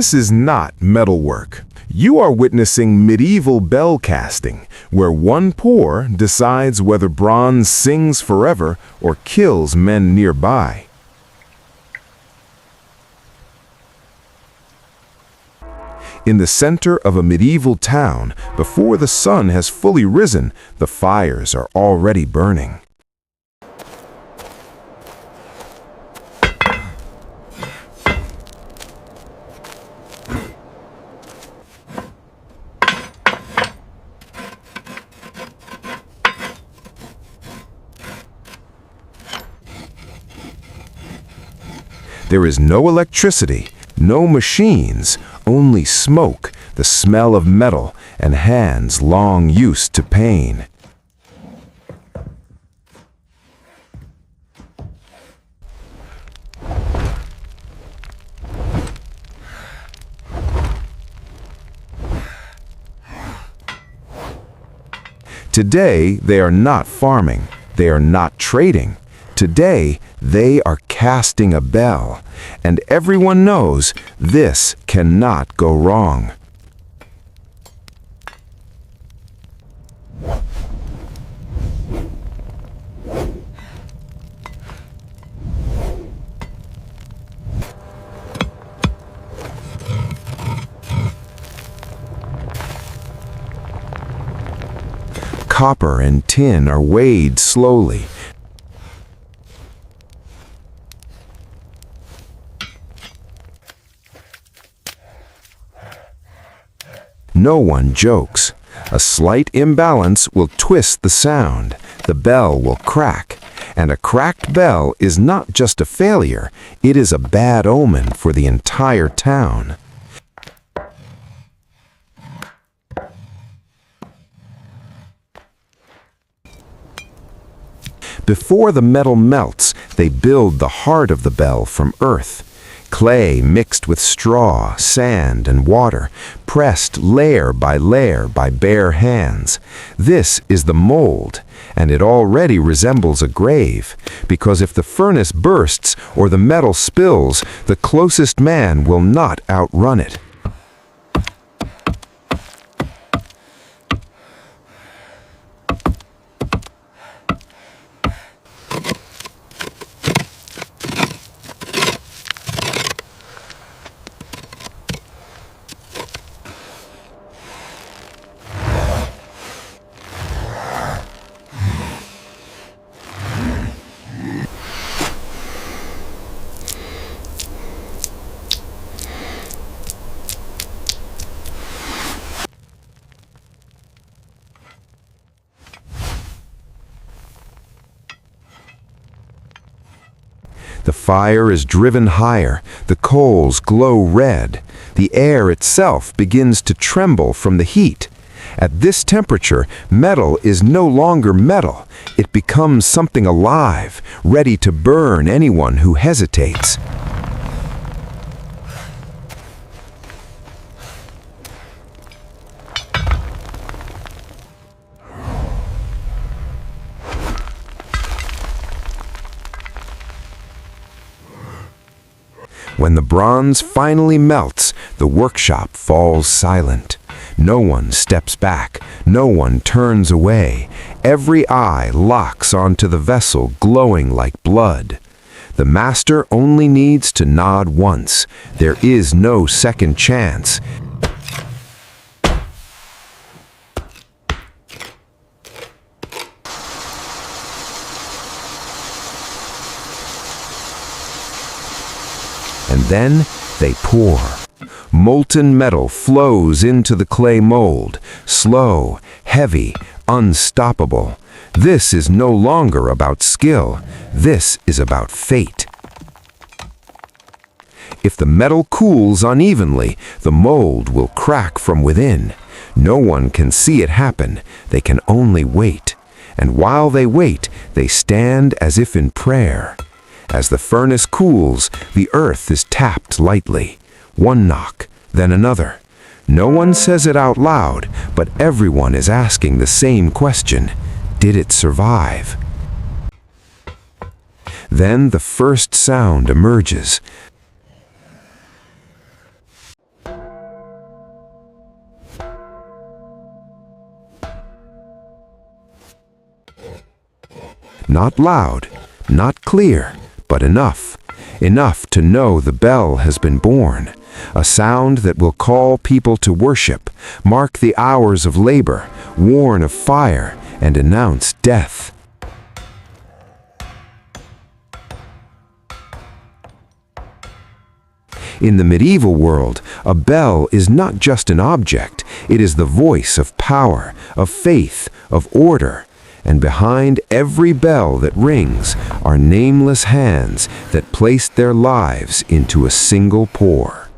This is not metalwork. You are witnessing medieval bell casting, where one pour decides whether bronze sings forever or kills men nearby. In the center of a medieval town, before the sun has fully risen, the fires are already burning. There is no electricity, no machines, only smoke, the smell of metal, and hands long used to pain. Today, they are not farming, they are not trading. Today, they are casting a bell, and everyone knows this cannot go wrong. Copper and tin are weighed slowly. No one jokes. A slight imbalance will twist the sound. The bell will crack. And a cracked bell is not just a failure, it is a bad omen for the entire town. Before the metal melts, they build the heart of the bell from earth. Clay mixed with straw, sand, and water, pressed layer by bare hands. This is the mold, and it already resembles a grave, because if the furnace bursts or the metal spills, the closest man will not outrun it. The fire is driven higher, the coals glow red, the air itself begins to tremble from the heat. At this temperature, metal is no longer metal. It becomes something alive, ready to burn anyone who hesitates. When the bronze finally melts, the workshop falls silent. No one steps back, no one turns away. Every eye locks onto the vessel glowing like blood. The master only needs to nod once. There is no second chance. And then they pour. Molten metal flows into the clay mold, slow, heavy, unstoppable. This is no longer about skill. This is about fate. If the metal cools unevenly, the mold will crack from within. No one can see it happen. They can only wait. And while they wait, they stand as if in prayer. As the furnace cools, the earth is tapped lightly. One knock, then another. No one says it out loud, but everyone is asking the same question. Did it survive? Then the first sound emerges. Not loud, not clear, but enough. Enough to know the bell has been born. A sound that will call people to worship, mark the hours of labor, warn of fire, and announce death. In the medieval world, a bell is not just an object, it is the voice of power, of faith, of order. And behind every bell that rings are nameless hands that placed their lives into a single pour.